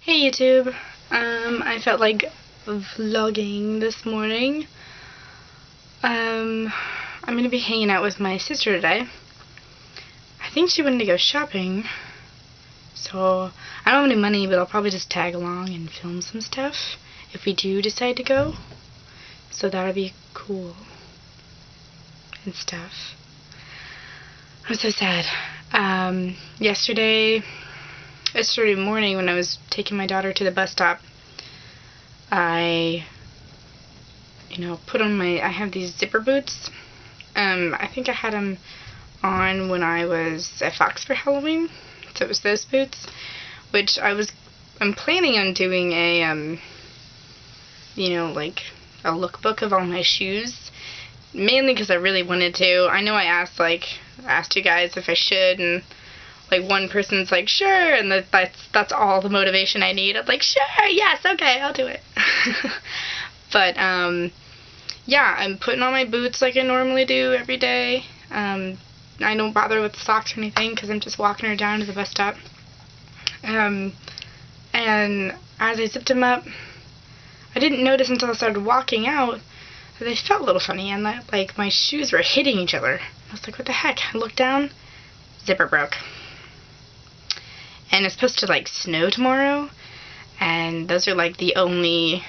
Hey YouTube, I felt like vlogging this morning. I'm gonna be hanging out with my sister today. I think she wanted to go shopping, so I don't have any money, but I'll probably just tag along and film some stuff if we do decide to go. So that'll be cool and stuff. I'm so sad. Yesterday morning when I was taking my daughter to the bus stop, I put on I have these zipper boots. I think I had them on when I was at Fox for Halloween, so it was those boots, which I'm planning on doing a a lookbook of all my shoes, mainly because I really wanted to. I know I asked you guys if I should, and one person's like, sure, and that's all the motivation I need. I'm like, sure, yes, okay, I'll do it. But yeah, I'm putting on my boots like I normally do every day. I don't bother with socks or anything because I'm just walking her down to the bus stop. And as I zipped them up, I didn't notice until I started walking out that they felt a little funny, and that my shoes were hitting each other. I was like, what the heck? I looked down, zipper broke. And it's supposed to snow tomorrow, and those are the only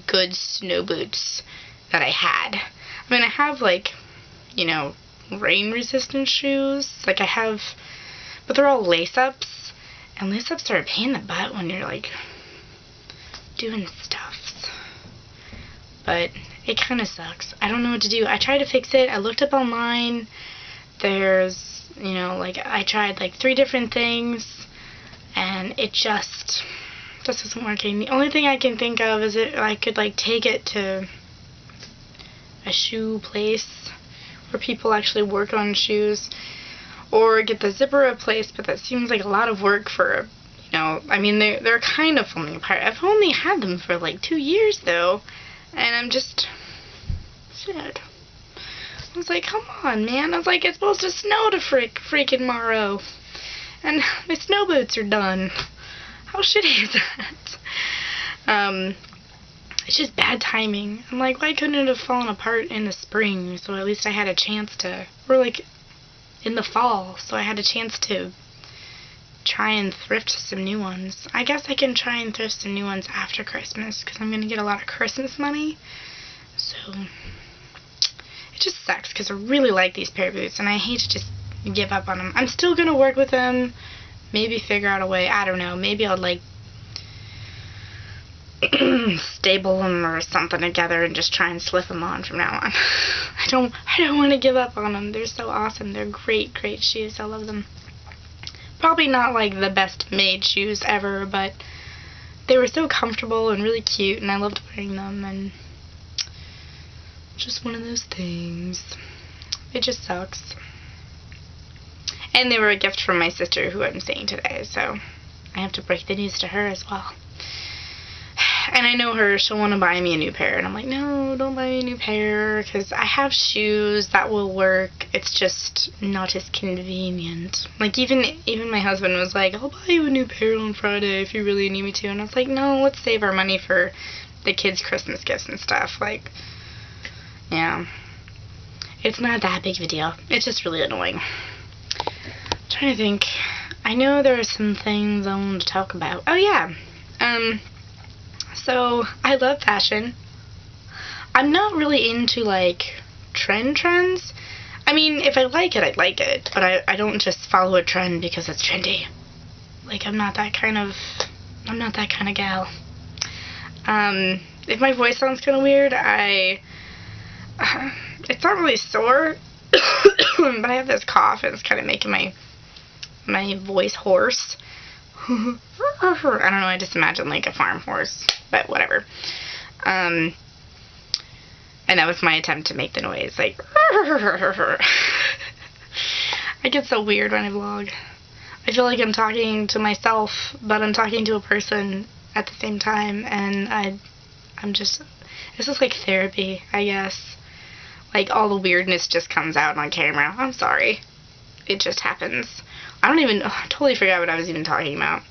good snow boots that I had. I mean, I have rain resistant shoes, I have, but they're all lace-ups, and lace-ups are a pain in the butt when you're doing stuff. But it kind of sucks. I don't know what to do. I tried to fix it. I looked up online. There's I tried 3 different things, and it just isn't working. The only thing I can think of is I could take it to a shoe place where people actually work on shoes, or get the zipper replaced, but that seems like a lot of work for, I mean, they're kind of falling apart. I've only had them for 2 years though, and I'm just sad. I was like, come on, man. I was like, it's supposed to snow to freaking tomorrow, and my snow boots are done. How shitty is that? It's just bad timing. I'm like, why couldn't it have fallen apart in the spring, so at least I had a chance to, or in the fall, so I had a chance to try and thrift some new ones. I guess I can try and thrift some new ones after Christmas, because I'm going to get a lot of Christmas money, so it just sucks, because I really like these pair of boots, and I hate to just give up on them. I'm still going to work with them, maybe figure out a way, I don't know, maybe I'll stable them or something together and just try and slip them on from now on. I don't want to give up on them. They're so awesome. They're great shoes. I love them. Probably not the best made shoes ever, but they were so comfortable and really cute, and I loved wearing them, and just one of those things. It just sucks. And they were a gift from my sister, who I'm seeing today, so I have to break the news to her as well. And I know her, she'll want to buy me a new pair, and I'm like, no, don't buy me a new pair, because I have shoes that will work. It's just not as convenient. Even my husband was like, I'll buy you a new pair on Friday if you really need me to, and I was like, no, let's save our money for the kids' Christmas gifts and stuff. Yeah, it's not that big of a deal. It's just really annoying. I'm trying to think. I know there are some things I wanted to talk about. Oh yeah, so I love fashion. I'm not really into trends. I mean, if I like it, I like it, but I don't just follow a trend because it's trendy. I'm not that kind of gal. If my voice sounds kind of weird, it's not really sore, but I have this cough, and it's kind of making my voice hoarse. I don't know, I just imagine a farm horse, but whatever. And that was my attempt to make the noise, I get so weird when I vlog. I feel like I'm talking to myself, but I'm talking to a person at the same time, and I'm just, this is therapy, I guess. All the weirdness just comes out on camera. I'm sorry. It just happens. I totally forgot what I was even talking about.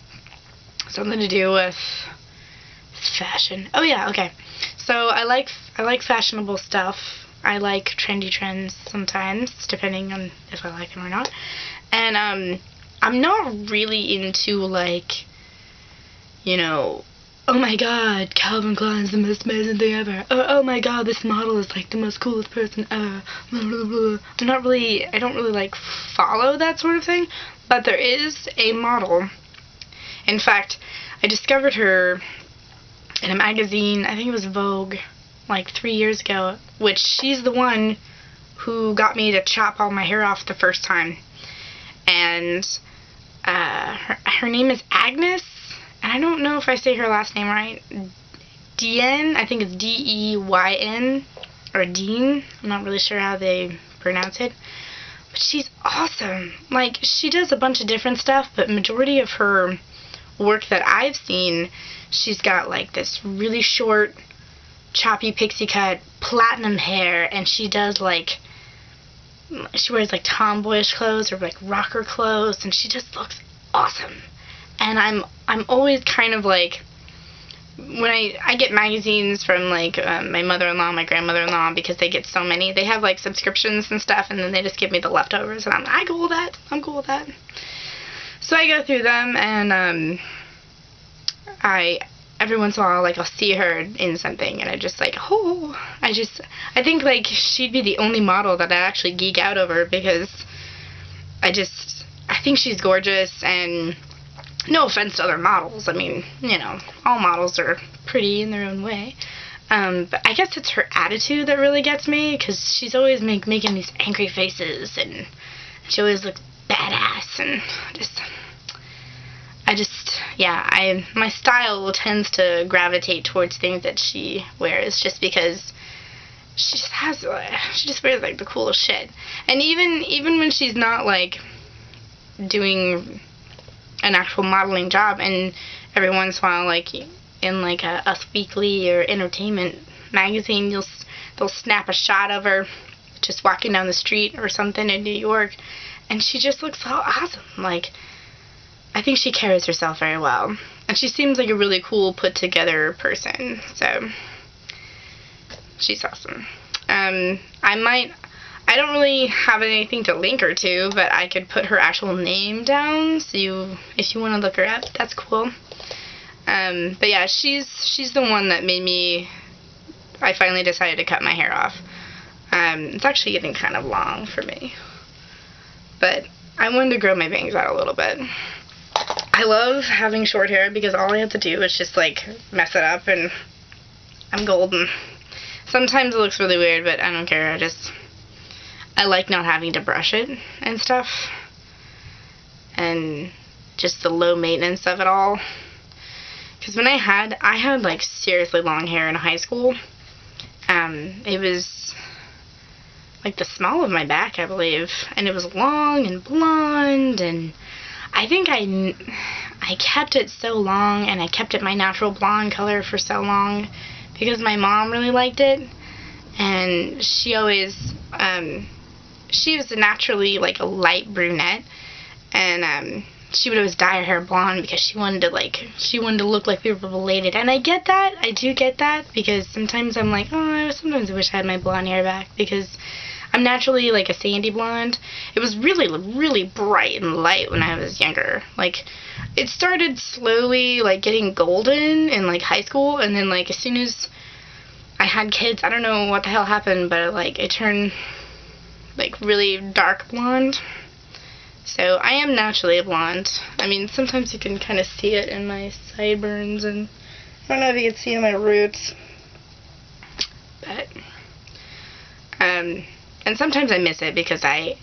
Something to do with fashion. Oh yeah, okay. So I like fashionable stuff. I like trendy trends sometimes, depending on if I like them or not. And I'm not really into like, you know, oh my god, Calvin Klein's the most amazing thing ever. Oh my god, this model is like the most coolest person ever. I don't really like follow that sort of thing, but there is a model. In fact, I discovered her in a magazine, I think it was Vogue, like 3 years ago, which she's the one who got me to chop all my hair off the first time. And her name is Agyness, and I don't know if I say her last name right. Deyn, I think it's Deyn, or Deyn. I'm not really sure how they pronounce it. But she's awesome. Like, she does a bunch of different stuff, but majority of her work that I've seen, she's got like this really short, choppy pixie cut, platinum hair, and she does like, she wears like tomboyish clothes or like rocker clothes, and she just looks awesome. And I'm always kind of like, when I get magazines from like my mother-in-law, my grandmother-in-law, because they get so many, they have like subscriptions and stuff, and then they just give me the leftovers, and I'm cool with that. I'm cool with that. So I go through them, and every once in a while, like, I'll see her in something, and I just like, oh, I think like she'd be the only model that I actually geek out over, because I think she's gorgeous. And no offense to other models, I mean, you know, all models are pretty in their own way, but I guess it's her attitude that really gets me, because she's always making these angry faces, and she always looks badass, and my style tends to gravitate towards things that she wears, just because she just wears like the coolest shit. And even when she's not like doing an actual modeling job, and every once in a while, like in like a Us Weekly or Entertainment magazine, they'll snap a shot of her just walking down the street or something in New York, and she just looks so awesome. Like, I think she carries herself very well, and she seems like a really cool, put-together person, so she's awesome. I don't really have anything to link her to, but I could put her actual name down, so if you want to look her up, that's cool. But yeah, she's the one that I finally decided to cut my hair off. It's actually getting kind of long for me, but I wanted to grow my bangs out a little bit. I love having short hair because all I have to do is just like mess it up and I'm golden. Sometimes it looks really weird, but I don't care. I like not having to brush it and stuff, and just the low maintenance of it all. Because when I had like seriously long hair in high school, it was like the small of my back, I believe, and it was long and blonde, and I think I kept it so long, and I kept it my natural blonde color for so long because my mom really liked it, and she always, she was naturally like a light brunette, and she would always dye her hair blonde because she wanted to look like we were related. And I get that, I do get that, because sometimes I'm like, oh, sometimes I wish I had my blonde hair back, because I'm naturally like a sandy blonde. It was really, really bright and light when I was younger. Like, it started slowly like getting golden in like high school, and then like as soon as I had kids, I don't know what the hell happened, but like it turned like really dark blonde. So I am naturally a blonde. I mean, sometimes you can kind of see it in my sideburns, and I don't know if you can see in my roots, but and sometimes I miss it because I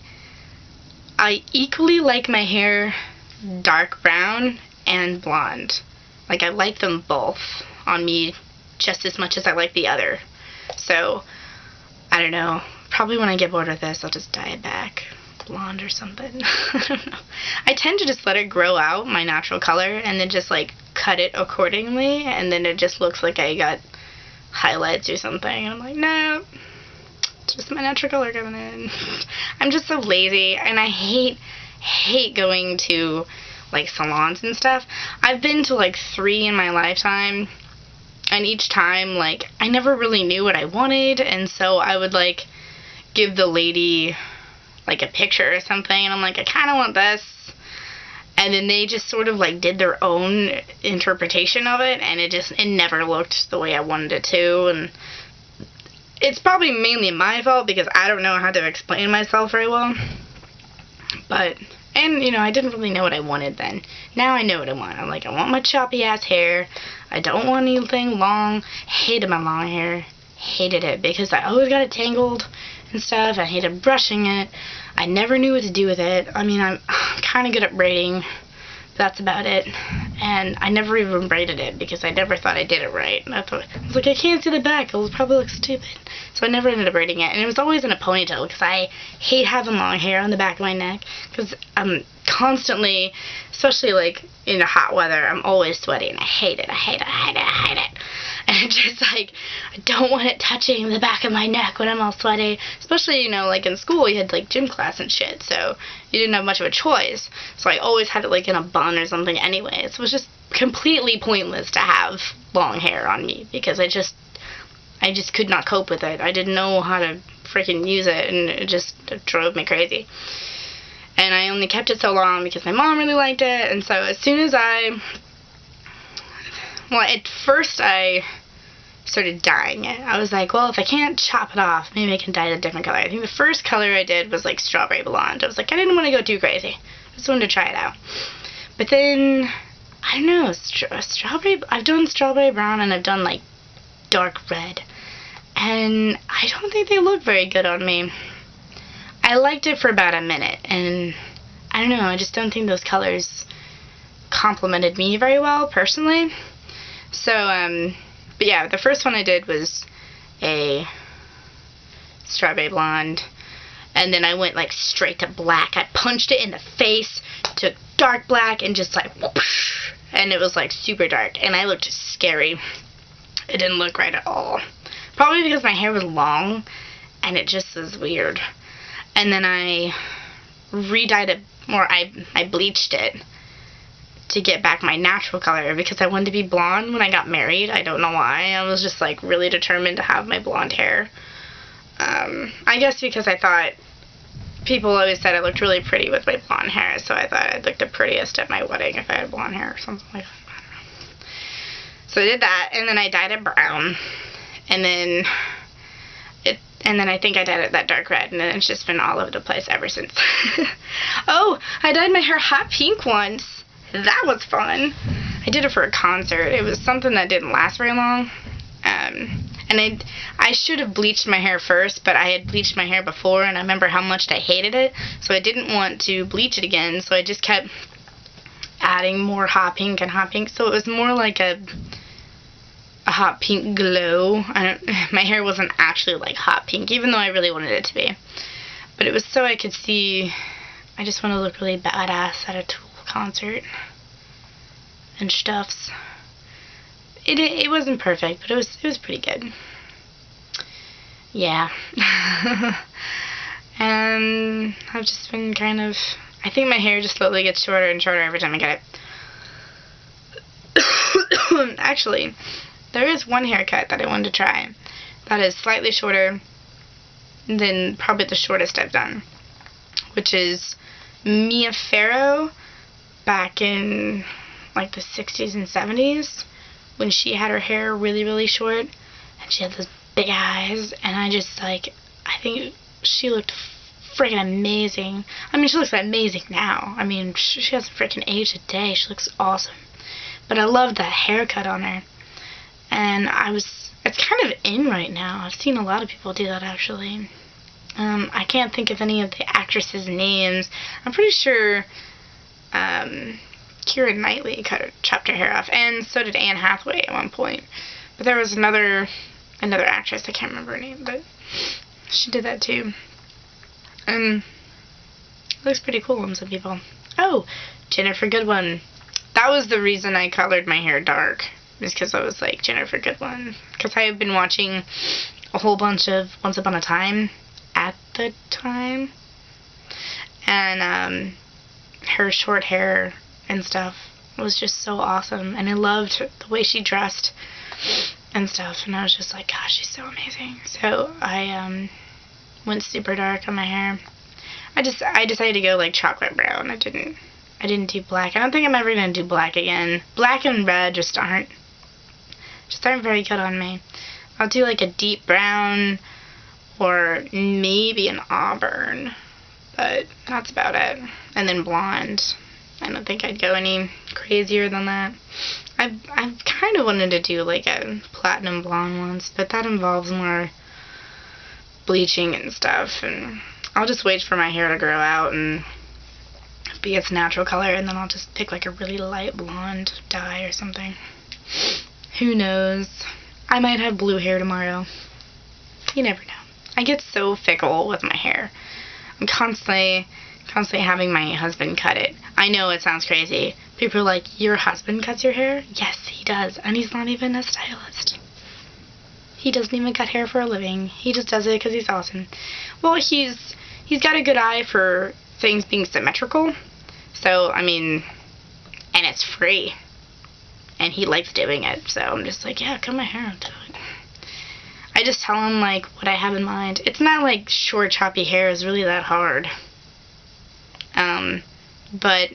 equally like my hair dark brown and blonde. Like, I like them both on me just as much as I like the other. So I don't know, probably when I get bored of this, I'll just dye it back blonde or something. I don't know. I tend to just let it grow out, my natural color, and then just like cut it accordingly, and then it just looks like I got highlights or something, and I'm like, no, it's just my natural color coming in. I'm just so lazy, and I hate going to like salons and stuff. I've been to like 3 in my lifetime, and each time, like, I never really knew what I wanted, and so I would like give the lady like a picture or something, and I'm like, I kind of want this, and then they just sort of like did their own interpretation of it, and it never looked the way I wanted it to. And it's probably mainly my fault because I don't know how to explain myself very well. But, and you know, I didn't really know what I wanted then. Now I know what I want. I'm like, I want my choppy ass hair. I don't want anything long. Hated my long hair. Hated it because I always got it tangled and stuff. I hated brushing it. I never knew what to do with it. I mean, I'm kind of good at braiding. That's about it. And I never even braided it because I never thought I did it right. And I was like, I can't see the back. It'll probably look stupid. So I never ended up braiding it. And it was always in a ponytail because I hate having long hair on the back of my neck because I'm constantly, especially like in the hot weather, I'm always sweaty and I hate it. I hate it. I hate it. I hate it. And it's just like, I don't want it touching the back of my neck when I'm all sweaty. Especially, you know, like in school, you had like gym class and shit, so you didn't have much of a choice. So I always had it like in a bun or something anyway. So it was just completely pointless to have long hair on me because I just could not cope with it. I didn't know how to freaking use it, and it just drove me crazy. And I only kept it so long because my mom really liked it, and so as soon as well, at first I started dyeing it. I was like, well, if I can't chop it off, maybe I can dye it a different color. I think the first color I did was like strawberry blonde. I was like, I didn't want to go too crazy. I just wanted to try it out. But then, I don't know, I've done strawberry brown and I've done like dark red. And I don't think they look very good on me. I liked it for about a minute, and I don't know, I just don't think those colors complimented me very well, personally. So, but yeah, the first one I did was a strawberry blonde, and then I went like straight to black. I punched it in the face, took dark black, and just like whoosh, and it was like super dark, and I looked scary. It didn't look right at all. Probably because my hair was long, and it just was weird. And then I re-dyed it, or I bleached it to get back my natural color because I wanted to be blonde when I got married. I don't know why. I was just like really determined to have my blonde hair. I guess because I thought people always said I looked really pretty with my blonde hair, so I thought I'd look the prettiest at my wedding if I had blonde hair or something like that. I don't know. So I did that, and then I dyed it brown, and then I think I dyed it that dark red, and then it's just been all over the place ever since. Oh, I dyed my hair hot pink once. That was fun. I did it for a concert. It was something that didn't last very long. And I should have bleached my hair first, but I had bleached my hair before, and I remember how much I hated it, so I didn't want to bleach it again, so I just kept adding more hot pink and hot pink, so it was more like a hot pink glow. My hair wasn't actually like hot pink, even though I really wanted it to be. But it was so I could see, I just want to look really badass at a Tool concert and stuffs. It wasn't perfect, but it was pretty good. Yeah. And I've just been kind of, I think my hair just slowly gets shorter and shorter every time I get it. Actually, there is one haircut that I wanted to try that is slightly shorter than probably the shortest I've done, which is Mia Farrow back in like the 60s and 70s when she had her hair really, really short and she had those big eyes, and I just like, I think she looked freaking amazing. I mean, she looks amazing now. I mean, she hasn't freaking aged a day. She looks awesome. But I love that haircut on her. And it's kind of in right now. I've seen a lot of people do that, actually. I can't think of any of the actresses' names. I'm pretty sure Keira Knightley chopped her hair off, and so did Anne Hathaway at one point. But there was another actress, I can't remember her name, but she did that too. And it looks pretty cool on some people. Oh, Jennifer Goodwin. That was the reason I colored my hair dark, is because I was like, Jennifer Goodwin. Because I have been watching a whole bunch of Once Upon a Time at the time. And her short hair and stuff. It was just so awesome, and I loved the way she dressed and stuff, and I was just like, gosh, she's so amazing. So I went super dark on my hair. I decided to go like chocolate brown. I didn't do black. I don't think I'm ever gonna do black again. Black and red just aren't very good on me. I'll do like a deep brown or maybe an auburn, but that's about it. And then blonde. I don't think I'd go any crazier than that. I've kind of wanted to do like a platinum blonde once, but that involves more bleaching and stuff, and I'll just wait for my hair to grow out and be its natural color, and then I'll just pick like a really light blonde dye or something. Who knows? I might have blue hair tomorrow. You never know. I get so fickle with my hair. I'm constantly having my husband cut it. I know it sounds crazy. People are like, your husband cuts your hair? Yes, he does. And he's not even a stylist. He doesn't even cut hair for a living. He just does it because he's awesome. Well, he's got a good eye for things being symmetrical. So, I mean, and it's free. And he likes doing it. So I'm just like, yeah, cut my hair and do it. I just tell him, like, what I have in mind. It's not like short, choppy hair is really that hard. But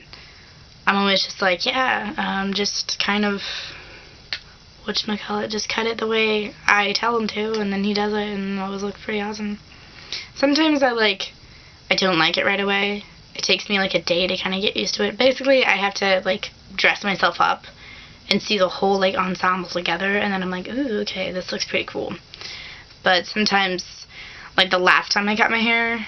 I'm always just like, yeah, just kind of, whatchamacallit, just cut it the way I tell him to, and then he does it, and it always looks pretty awesome. Sometimes I don't like it right away. It takes me like a day to kind of get used to it. Basically, I have to, like, dress myself up and see the whole, like, ensemble together, and then I'm like, ooh, okay, this looks pretty cool. But sometimes, like, the last time I cut my hair,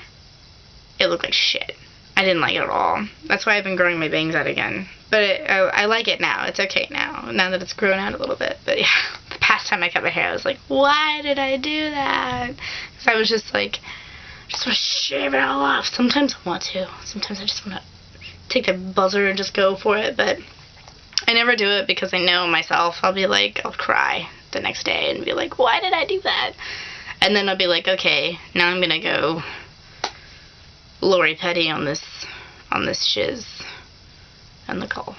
it looked like shit. I didn't like it at all. That's why I've been growing my bangs out again. But I like it now. It's okay now that it's grown out a little bit. But yeah, the past time I cut my hair, I was like, why did I do that? Because I was just like, I just want to shave it all off. Sometimes I want to. Sometimes I just want to take the buzzer and just go for it. But I never do it because I know myself. I'll be like, I'll cry the next day and be like, why did I do that? And then I'll be like, okay, now I'm going to go Lori Petty on this shiz and the call.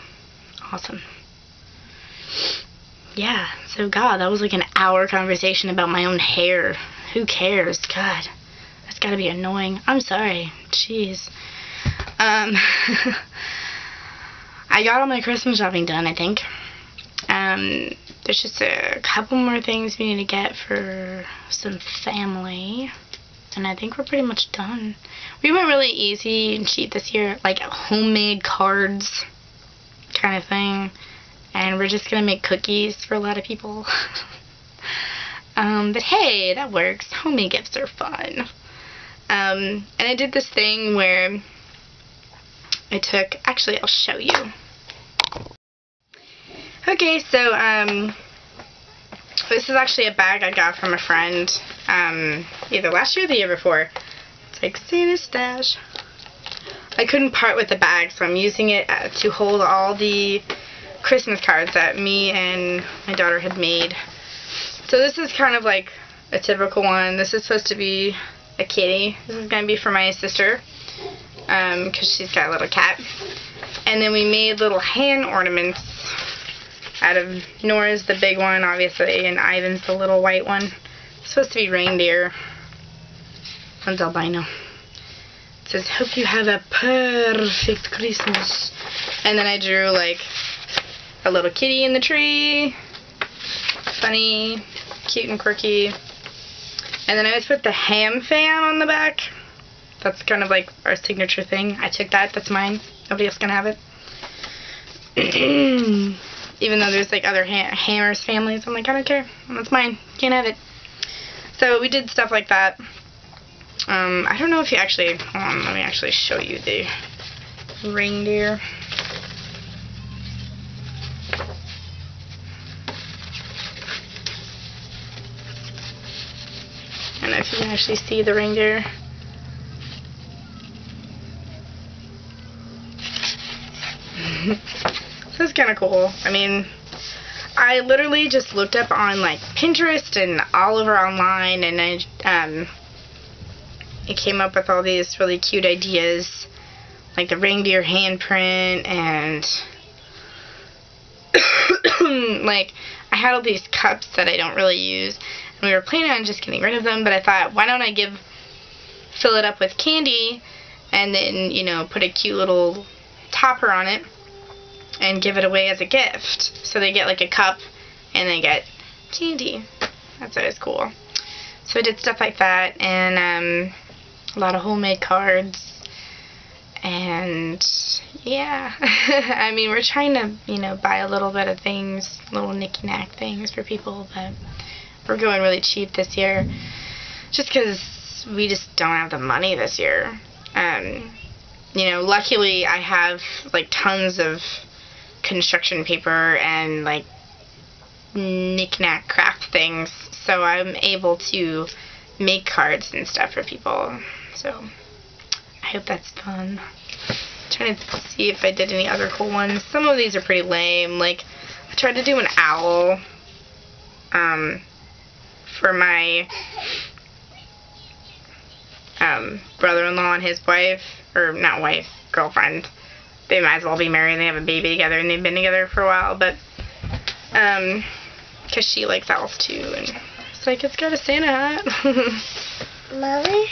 Awesome. Yeah, so God, that was like an hour conversation about my own hair. Who cares? God, that's gotta be annoying. I'm sorry. Jeez. I got all my Christmas shopping done, I think. There's just a couple more things we need to get for some family. And I think we're pretty much done. We went really easy and cheap this year, like homemade cards kind of thing. And we're just going to make cookies for a lot of people. But hey, that works. Homemade gifts are fun. And I did this thing where I took, actually I'll show you. Okay, so this is actually a bag I got from a friend, either last year or the year before. It's like Santa's stash. I couldn't part with the bag, so I'm using it to hold all the Christmas cards that me and my daughter had made. So this is kind of like a typical one. This is supposed to be a kitty. This is going to be for my sister, because she's got a little cat. And then we made little hand ornaments out of Nora's the big one, obviously, and Ivan's the little white one. It's supposed to be reindeer. One's albino. It says, hope you have a perfect Christmas. And then I drew, like, a little kitty in the tree. Funny, cute and quirky. And then I just put the ham fan on the back. That's kind of like our signature thing. I took that. That's mine. Nobody else can have it. Even though there's like other Hammers families, I'm like, I don't care. That's mine. Can't have it. So we did stuff like that. I don't know if you actually, hold on, let me actually show you the reindeer. I don't know if you can actually see the reindeer. So it's kind of cool. I mean, I literally just looked up on like Pinterest and all over online, and it came up with all these really cute ideas, like the reindeer handprint and like, I had all these cups that I don't really use, and we were planning on just getting rid of them, but I thought, why don't I fill it up with candy, and then, you know, put a cute little topper on it, and give it away as a gift. So they get, like, a cup, and they get candy. That's always cool. So I did stuff like that, and, a lot of homemade cards, and yeah. I mean, we're trying to, you know, buy a little bit of things, little knick-knack things for people, but we're going really cheap this year, just because we just don't have the money this year. You know, luckily I have, like, tons of construction paper and, like, knick-knack craft things, so I'm able to make cards and stuff for people. So I hope that's fun. I'm trying to see if I did any other cool ones. Some of these are pretty lame. Like, I tried to do an owl for my brother-in-law and his wife, or not wife, girlfriend. They might as well be married. They have a baby together, and they've been together for a while, but because she likes owls too, and it's like, it's got a Santa hat. Mommy?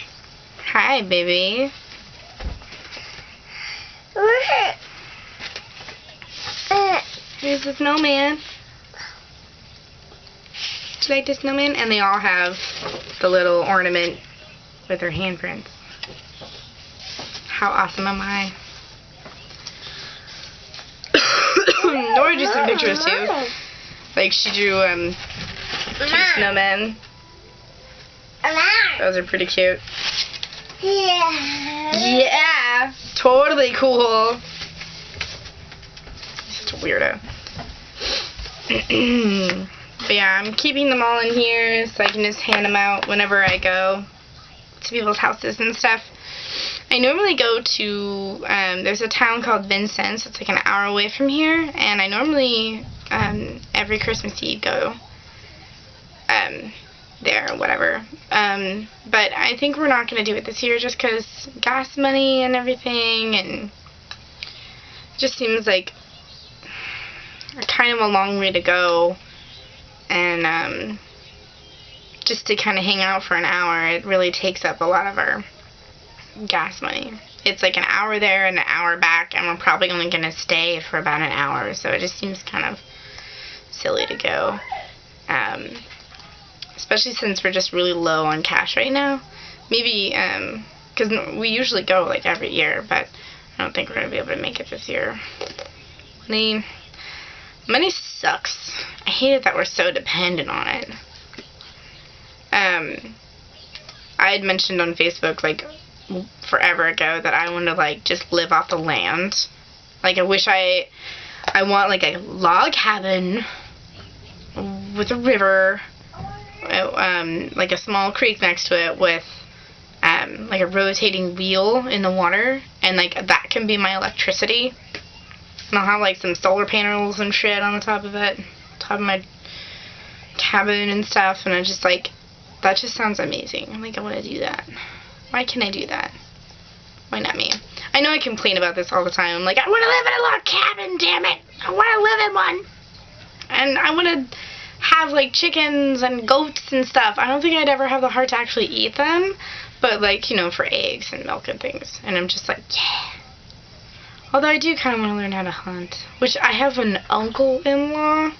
Hi, baby. Here's the snowman. Do you like the snowman? And they all have the little ornament with their handprints. How awesome am I? Nora drew some pictures too. Like, she drew cute snowmen. Those are pretty cute. Yeah. Yeah, totally cool. Just a weirdo. But yeah, I'm keeping them all in here so I can just hand them out whenever I go to people's houses and stuff. I normally go to, there's a town called Vincennes. It's like an hour away from here, and I normally, every Christmas Eve go there or whatever. But I think we're not going to do it this year just because gas money and everything, and it just seems like kind of a long way to go, and just to kind of hang out for an hour, it really takes up a lot of our gas money. It's like an hour there and an hour back, and we're probably only going to stay for about an hour, so it just seems kind of silly to go. Especially since we're just really low on cash right now. Maybe, because we usually go, like, every year, but I don't think we're going to be able to make it this year. Money sucks. I hate it that we're so dependent on it. I had mentioned on Facebook, like, forever ago that I want to, like, just live off the land. Like, I wish I want, like, a log cabin with a river, like a small creek next to it with, like a rotating wheel in the water, and, like, that can be my electricity. And I'll have, like, some solar panels and shit on the top of it, top of my cabin and stuff, and I just, like, that just sounds amazing. Like, I want to do that. Why can't I do that? Why not me? I know I complain about this all the time. I'm like, I want to live in a log cabin, damn it! I want to live in one! And I want to have, like, chickens and goats and stuff. I don't think I'd ever have the heart to actually eat them, but, like, you know, for eggs and milk and things. And I'm just like, yeah. Although I do kind of want to learn how to hunt, which I have an uncle-in-law.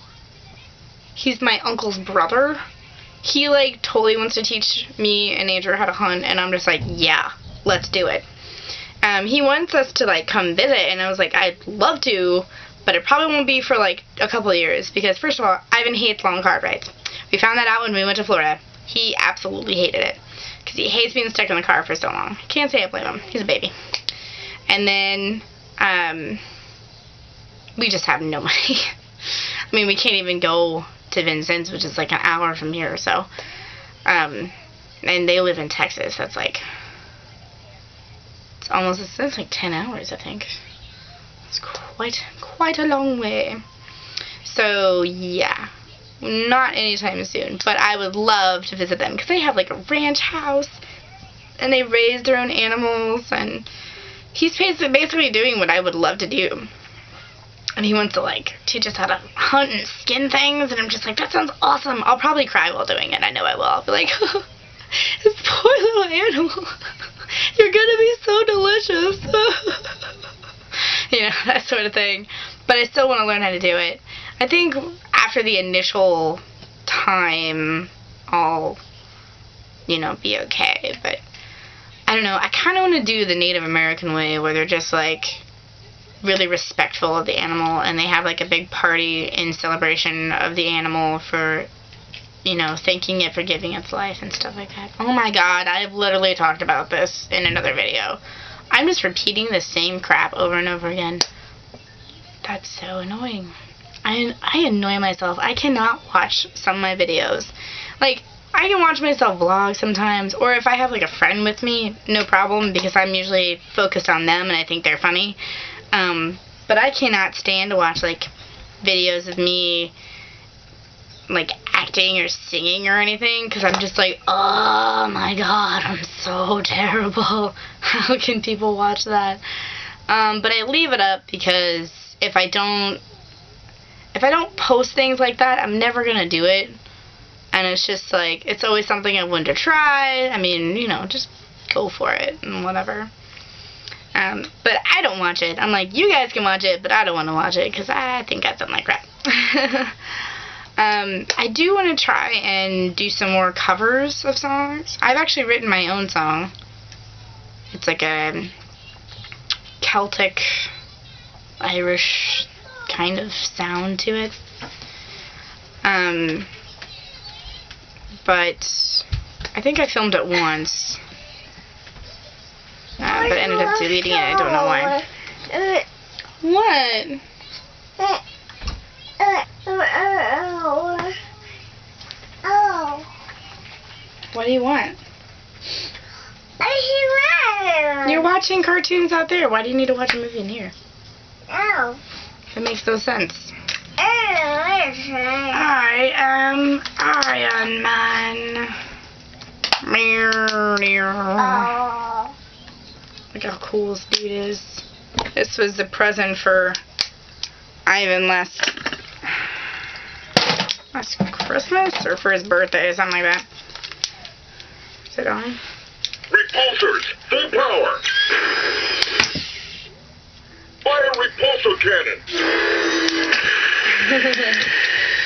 He's my uncle's brother. He, like, totally wants to teach me and Andrew how to hunt, and I'm just like, yeah, let's do it. He wants us to, like, come visit, and I was like, I'd love to, but it probably won't be for, like, a couple of years, because, first of all, Ivan hates long car rides. We found that out when we went to Florida. He absolutely hated it, because he hates being stuck in the car for so long. Can't say I blame him. He's a baby. And then, we just have no money. I mean, we can't even go to Vincennes, which is like an hour from here, so, and they live in Texas. That's like, it's like 10 hours, I think. It's quite a long way. So, yeah, not anytime soon, but I would love to visit them, because they have, like, a ranch house, and they raise their own animals, and he's basically doing what I would love to do. And he wants to, like, teach us how to hunt and skin things, and I'm just like, that sounds awesome. I'll probably cry while doing it. I know I will. I'll be like, this poor little animal. You're gonna be so delicious. You know, that sort of thing. But I still want to learn how to do it. I think after the initial time, I'll, you know, be okay. But I don't know. I kind of want to do the Native American way, where they're just, like, really respectful of the animal, and they have, like, a big party in celebration of the animal for, you know, thanking it for giving its life and stuff like that. Oh my god, I've literally talked about this in another video. I'm just repeating the same crap over and over again. That's so annoying. I annoy myself. I cannot watch some of my videos. Like, I can watch myself vlog sometimes, or if I have, like, a friend with me, no problem, because I'm usually focused on them and I think they're funny. But I cannot stand to watch, like, videos of me, like, acting or singing or anything, because I'm just like, oh my god, I'm so terrible. How can people watch that? But I leave it up because if I don't post things like that, I'm never gonna do it. And it's just like, it's always something I wanted to try. I mean, you know, just go for it and whatever. But I don't watch it. I'm like, you guys can watch it, but I don't want to watch it because I think I sound like crap. I do want to try and do some more covers of songs. I've actually written my own song. It's like a Celtic, Irish kind of sound to it. But I think I filmed it once. But I ended up deleting it. I don't know why. What? What do you want? You're watching cartoons out there. Why do you need to watch a movie in here? Oh. It makes no sense. I am Iron Man. Oh. Look how cool this dude is. This was the present for Ivan last Christmas, or for his birthday, or something like that. Is it on? Repulsors, full power! Fire repulsor cannon!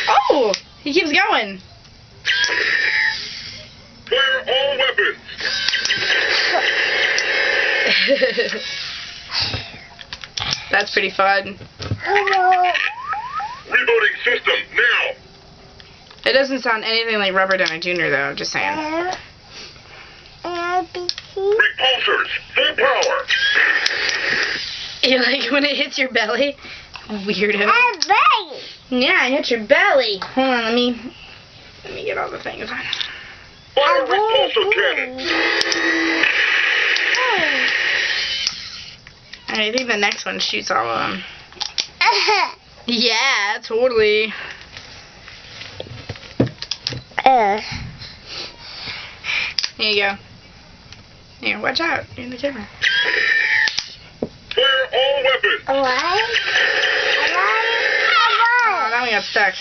Oh! He keeps going! Fire all weapons! That's pretty fun. Reloading system, now! It doesn't sound anything like Rubber Downy Jr. though, just saying. Repulsors, full power! You like when it hits your belly? Weirdo. Yeah, it hit your belly. Hold on, let me get all the things on. Fire repulsor cannon! I think the next one shoots all of them. Yeah, totally. Here you go. Here, watch out. You're in the camera. Fire all weapons! Oh, that one got stuck.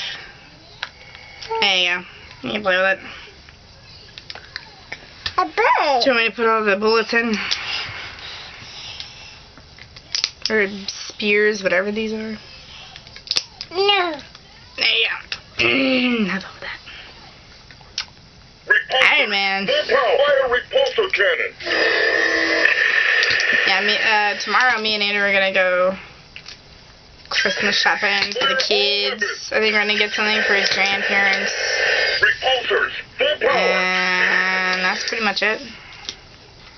There you go. You can play with it. Do you want me to put all the bullets in? Or spears, whatever these are? No. There you go. Enough of that. Iron Man. Fire repulsor cannon! Yeah, tomorrow me and Andrew are gonna go Christmas shopping for the kids. I think we're gonna get something for his grandparents. Repulsors, full power! And that's pretty much it.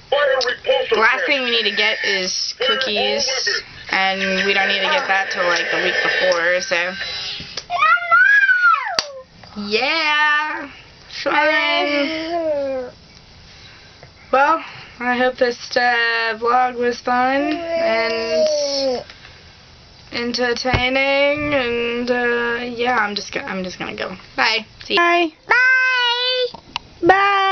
Fire repulsor The last cannon! thing we need to get is cookies, and we don't need to get that till like the week before, so. Yeah! Fun! Well, I hope this vlog was fun and entertaining, and yeah, I'm just gonna go. Bye. See you. Bye. Bye. Bye.